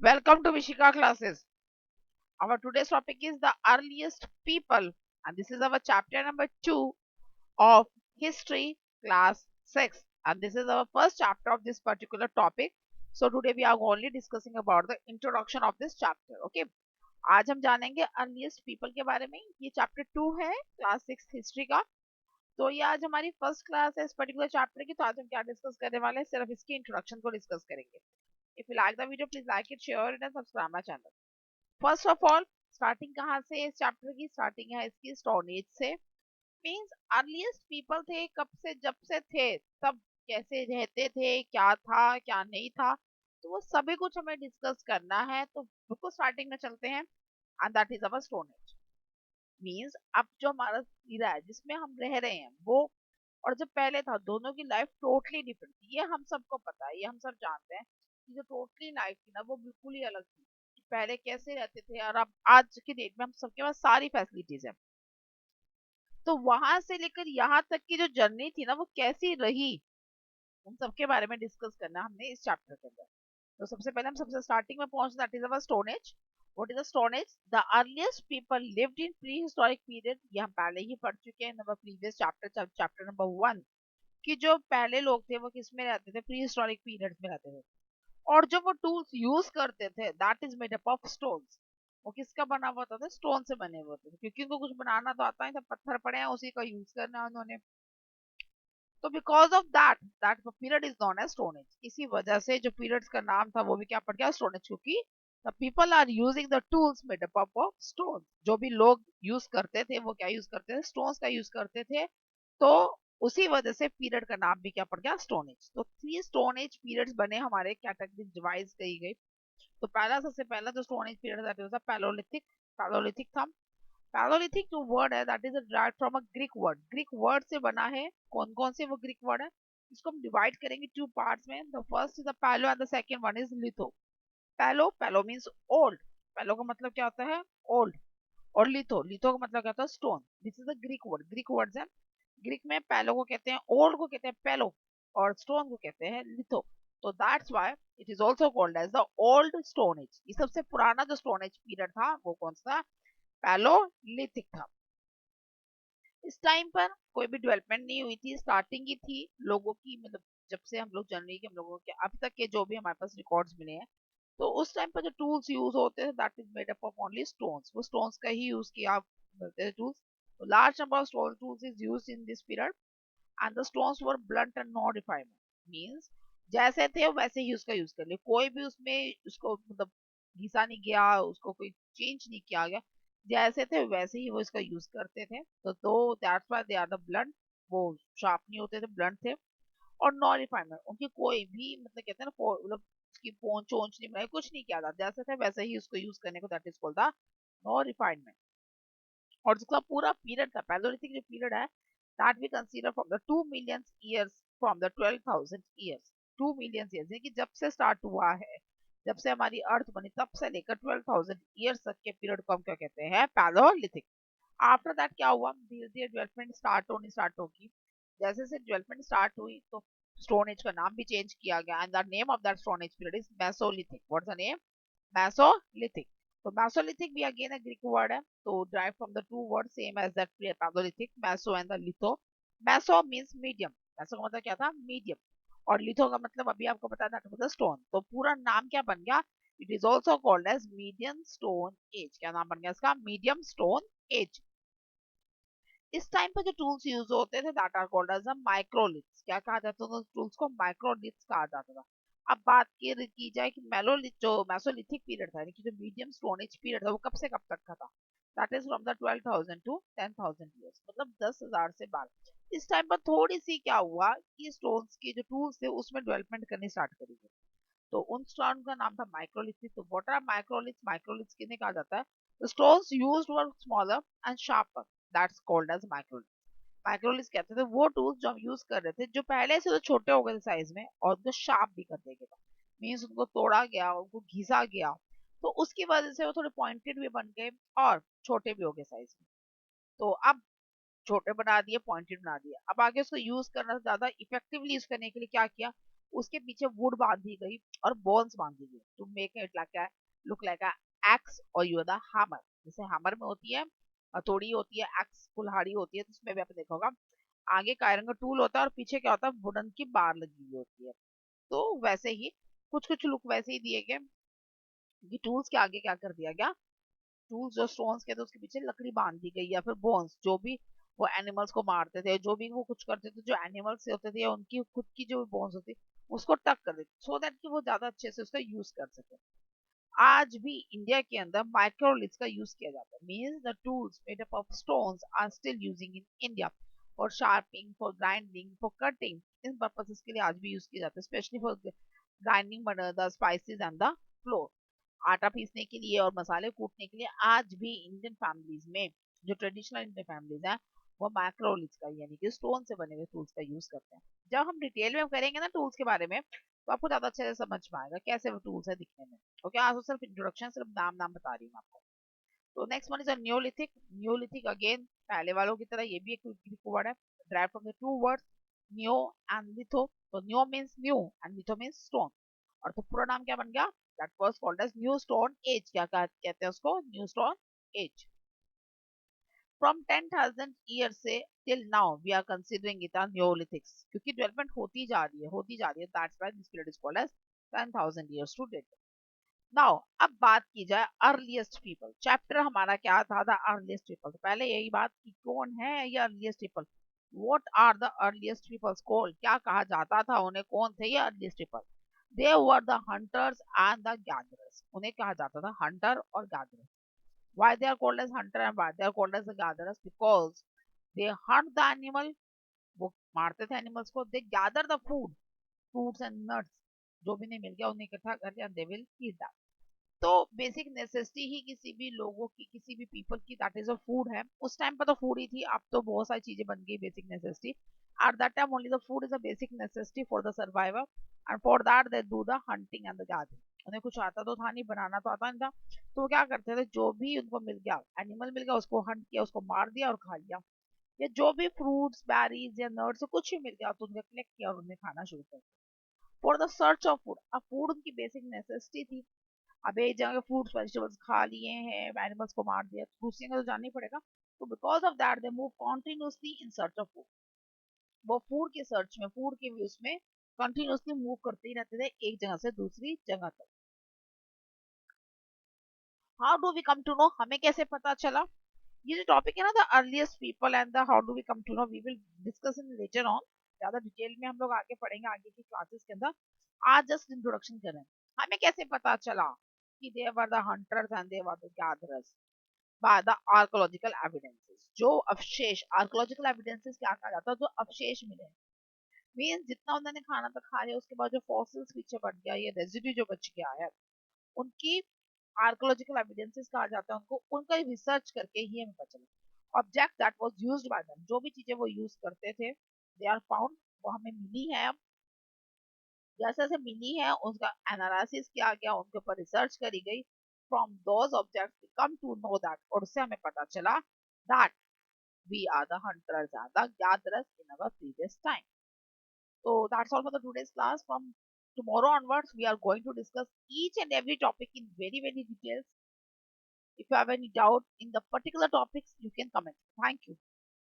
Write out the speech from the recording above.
Welcome to Vishika classes. Our today's topic is the earliest people, and this is our chapter number 2 of History Class 6. And this is our first chapter of this particular topic. So today we are only discussing about the introduction of this chapter. Okay. आज हम जानेंगे earliest people के बारे में. ये chapter 2 है class 6 history का. तो ये आज हमारी फर्स्ट क्लास है इस पर्टिकुलर चैप्टर की. तो आज हम क्या डिस्कस करने वाले हैं, सिर्फ इसकी इंट्रोडक्शन को डिस्कस करेंगे. If you like the video please like it, share it and subscribe my channel. First of all starting कहाँ से है, इस चैप्टर की स्टार्टिंग है इसकी स्टोन एज से. मींस अर्लीस्ट पीपल थे कब से, जब से थे तब कैसे रहते थे, क्या था क्या नहीं था, तो वो सभी कुछ हमें डिस्कस करना है. तो बिल्कुल स्टार्टिंग में चलते हैं and that is our stone as. Means अब जो हमारा इरा है जिसमें हम रह रहे हैं वो और जब पहले था, दोनों की लाइफ टोटली डिफरेंट थी. ये हम सबको पता है, ये हम सब जानते हैं कि जो टोटली लाइफ थी ना वो बिल्कुल ही अलग थी. पहले कैसे रहते थे और अब आज की डेट में हम सबके पास सारी फैसिलिटीज है. तो वहां से लेकर यहाँ तक की जो जर्नी थी ना वो कैसी रही, उन सबके बारे में डिस्कस करना हमने इस चैप्टर के अंदर. तो सबसे पहले हम सबसे स्टार्टिंग में पहुंचे, that is our stone age. What is the stone age? The earliest people lived in pre historic period. ये हम पहले ही पढ़ चुके हैं in our previous chapter, chapter number 1, कि जो पहले लोग थे वो किस में रहते थे, प्री हिस्टोरिक पीरियड में रहते थे. और जो वो टूल्स यूज करते थे that is made up of stones. वो किसका बना हुआ होता था? स्टोन से बने हुए होते थे, क्योंकि उनको कुछ बनाना तो आता ही था, पत्थर पड़े हैं उसी का यूज करना है उन्होंने. तो because of that that period is known as stone age. इसी वजह से जो पीरियड्स का नाम था वो भी क्या पड़ गया, स्टोन एज, क्योंकि the people are using the tools made up of stone. जो भी लोग यूज करते थे वो क्या यूज करते थे, स्टोन्स का यूज करते थे. तो उसी वजह से पीरियड का नाम भी क्या पड़ गया, स्टोन एज. तो 3 स्टोन एज पीरियड्स बने हमारे, कैटेगरी डिवाइड की गई. तो पहला, सबसे पहला जो stone age period that was palaeolithic. Palaeolithic था. पैलोलिथिक जो वर्ड है that is derived from a Greek word. Greek word से बना है. कौन कौन से वो ग्रीक वर्ड है, इसको हम डिवाइड करेंगे 2 पार्ट्स में. द फर्स्ट इज द पैलो and the second one is litho. पैलो, पैलो मींस ओल्ड. पैलो का मतलब क्या होता है, ओल्ड. और लिथो, लिथो का मतलब क्या होता है, stone. This is a Greek word. Greek words है. ग्रीक में पैलो को कहते हैं, ओल्ड को कहते हैं पेलो, और स्टोन को कहते हैं लिथो. तो that's why it is also called as the old stone age. ये सबसे पुराना जो स्टोन एज पीरियड था वो कौन सा, पैलोलिथिक था. इस टाइम पर कोई भी डेवलपमेंट नहीं हुई थी, स्टार्टिंग ही थी लोगों की. मतलब जब से हम लोग जान रहे हैं कि हम लोगों के अब तक के जो भी हमारे पास रिकॉर्ड्स मिले हैं, तो उस टाइम पर जो टूल्स यूज होते थे that is made up of only stones. वो स्टोन्स का ही यूज किया करते थे टूल्स. तो large number of stone tools is used in this period and the stones were blunt and non refinement. Means जैसे थे वैसे ही उसका यूज कर लिया, कोई भी उसमें उसको मतलब घिसा नहीं गया, उसको कोई चेंज नहीं किया गया. जैसे थे वैसे ही वो इसका यूज करते थे. तो that's why they are the blunt. वो शार्प नहीं होते थे, ब्लंट थे. और नॉन रिफाइनमेंट, उनकी कोई भी मतलब कहते हैं ना मतलब उसकी पोंछ ओंच नहीं बनाई, कुछ नहीं किया था, जैसे थे वैसे ही उसको यूज करने को that is called the non refinement. और जिसका पूरा पीरियड था पैलोलिथिक जो पीरियड है that we consider from the 2 million years from the 12,000 years. 2 million years यानी कि जब से स्टार्ट हुआ है, जब से हमारी अर्थ बनी तब से लेकर 12,000 ईयर्स तक के पीरियड को हम क्या कहते हैं, पैलोलिथिक. आफ्टर दैट क्या हुआ, धीरे धीरे डेवलपमेंट स्टार्ट होगी. जैसे जैसे डेवलपमेंट स्टार्ट हुई तो स्टोन एज का नाम भी चेंज किया गया and the name of that stone age period is Mesolithic. What's the name, Mesolithic. तो मेसोलिथिक भी अगेन a Greek word है. तो derived from the two words same as that Paleolithic, meso and the litho. meso means medium. meso का मतलब क्या था, medium. और litho का मतलब अभी आपको बता था मतलब stone. तो पूरा नाम क्या बन गया, it is also called as medium stone age. क्या नाम बन गया इसका, medium stone age. इस टाइम पर जो टूल्स यूज होते थे that are called as microliths. क्या कहा जाता था, टूल्स को माइक्रोलिथ्स कहा जाता था. अब बात की जाए कि मेलोलिथ जो मेसोलिथिक पीरियड था, यानी कि जो मीडियम स्टोन एज पीरियड था वो कब से कब तक का था, that is from the 12,000 to 10,000 years, मतलब 10,000 से 12. इस टाइम पर थोड़ी सी क्या हुआ कि स्टोन्स के जो टूल्स थे उसमें डेवलपमेंट करनी स्टार्ट करी गई. तो उन स्टोन का नाम था माइक्रोलिथ. तो व्हाट आर माइक्रोलिथ्स, माइक्रोलिथ्स किन्हें कहा जाता है, the stones used were smaller and sharper. That's called as microliths. Microlith कहते थे वो टूल्स जो हम यूज कर रहे थे जो पहले से तो छोटे हो गए थे साइज में और उनको शार्प भी कर दिया गया. मीन्स उनको तोड़ा गया, उनको घिसा गया, तो उसकी वजह से वो थोड़े पॉइंटेड भी बन गए और छोटे भी हो गए साइज में. तो अब छोटे बना दिए, पॉइंटेड बना दिए. अब आगे उसको यूज करना ज्यादा इफेक्टिवली यूज करने के लिए क्या किया, उसके पीछे वुड बांधी गई और बोन्स बांधी गई to make it like look like a axe और यू द हैमर। जैसे हैमर में होती है हथौड़ी होती है, एक्स कुल्हाड़ी होती है, तो उसमें भी आपने देखा होगा आगे का आयरन का टूल होता है और पीछे क्या होता है, वुडन की बार लगी हुई होती है। तो वैसे ही कुछ कुछ लुक वैसे ही दिए गए कि टूल्स के आगे क्या कर दिया गया, टूल्स जो स्टोन्स के थे उसके पीछे लकड़ी बांध दी गई, या फिर बोन्स जो भी वो एनिमल्स को मारते थे, जो भी वो कुछ करते थे, जो एनिमल्स होते थे या उनकी खुद की जो बोन्स होती उसको टक कर देते सो दैट कि वो ज्यादा अच्छे से उसका यूज कर सके। आज भी इंडिया के अंदर माइक्रोलिथ्स का यूज किया जाता है, means the tools made up of stones are still using in India for sharping, for grinding, for cutting. इन पर्पसेस के लिए आज भी यूज किए जाते हैं, specially for grinding the spices and the flour. आटा पीसने के लिए और मसाले कूटने के लिए आज भी इंडियन फैमिलीज में, जो ट्रेडिशनल इंडियन फैमिलीज हैं, वो माइक्रोलिथ्स का यानी कि स्टोन से बने हुए टूल्स का यूज करते हैं। जब हम डिटेल में करेंगे ना टूल्स के बारे में, तो आपको ज्यादा अच्छे से समझ में आएगा कैसे वो टूल्स है दिखने में। ओके, आज तो सिर्फ इंट्रोडक्शन, सिर्फ नाम नाम बता रही हूँ आपको। तो next one is a neolithic. Neolithic again पहले वालों की तरह ये भी एक ग्रीक वर्ड है, drive from the two words neo and litho. तो neo means new and litho means stone. और तो पूरा नाम क्या बन गया, that was called as new stone age. क्या कहते हैं उसको, new stone age. From 10,000 year से till now we are considering it a न्योलिथिक्स, क्योंकि डेवलपमेंट होती जा रही है होती जा रही है, that's why this period is called as 10,000 years to date. Now अब बात की जाए अर्लीस्ट पीपल। चैप्टर हमारा क्या था, द अर्लीस्ट पीपल। तो पहले यही बात कि कौन है ये earliest people, what are the earliest peoples called, क्या कहा जाता था उन्हें, कौन थे ये earliest people. They were the hunters and the gatherers. उन्हें कहा जाता था हंटर और gatherers. why they are called as hunter and why they are called as the gatherers, because they hunt the animal, वो मारते थे एनिमल्स को, they gather the food, fruits and nuts, जो भी नहीं मिल गया उन्हें इकट्ठा करके and they will eat that। तो बेसिक नेसेसिटी ही किसी भी लोगों की, किसी भी पीपल की, दैट इज अ फूड है। उस टाइम पर तो फूड ही थी, अब तो बहुत सारी चीजें बन गई basic necessity. At that time only the food is a basic necessity for the survival, and for that they do the hunting and the gathering. उन्हें कुछ आता तो था नहीं, बनाना तो आता नहीं था, तो वो क्या करते थे, जो भी उनको मिल गया, एनिमल मिल गया, उसको हंट किया, उसको मार दिया और खा लिया। या जो भी फ्रूट्स, बैरीज या नट्स कुछ भी मिल गया तो उनको कलेक्ट किया और उन्हें खाना शुरू कर दिया। For the search of food, अब फूड उनकी बेसिक नेसेसिटी थी। अब एक जगह फ्रूट्स वेजिटेबल्स खा लिए हैं, एनिमल्स को मार दिया, तो दूसरी जगह तो जाना ही पड़ेगा। तो because of that they move continuously in search of food. वो फूड के सर्च में, फूड के व्यूज में कंटिन्यूसली मूव करते ही रहते थे एक जगह से दूसरी जगह तक। How do we come to know, हमें कैसे पता चला। ये जो टॉपिक है ना, the earliest people and the how do we come to know, we will discuss in later on. ज्यादा डिटेल में हम लोग आगे पढ़ेंगे आगे की क्लासेस के अंदर। आज जस्ट इंट्रोडक्शन कर रहे हैं। हमें कैसे पता चला कि they were the hunters and they were the gatherers, by the archaeological evidences. जो अवशेष, आर्कोलॉजिकल एविडेंसेस क्या कहा जाता है, जो अवशेष मिले, मींस जितना उन्होंने खाना तो खा लिया, उसके बाद जो फॉसिल्स पीछे बच गया, ये रेजिड्यू जो बच गया है, उनकी आर्कोलॉजिकल एविडेंसेस कहा जाता है उनको। उनका रिसर्च करके ही हमें पता चला। Object that was used by them, जो भी चीजें वो यूज करते थे, दे आर फाउंड, वो हमें मिली है। अब जैसे जैसे मिली है उसका एनालिसिस किया गया, उनके ऊपर रिसर्च करी गई। From those objects we come to know that, और उससे हमें पता चला that we are the hunters and the gatherers in our previous time. So that's all for the today's class. From tomorrow onwards, we are going to discuss each and every topic in very, very details. If you have any doubt in the particular topics, you can comment. Thank you.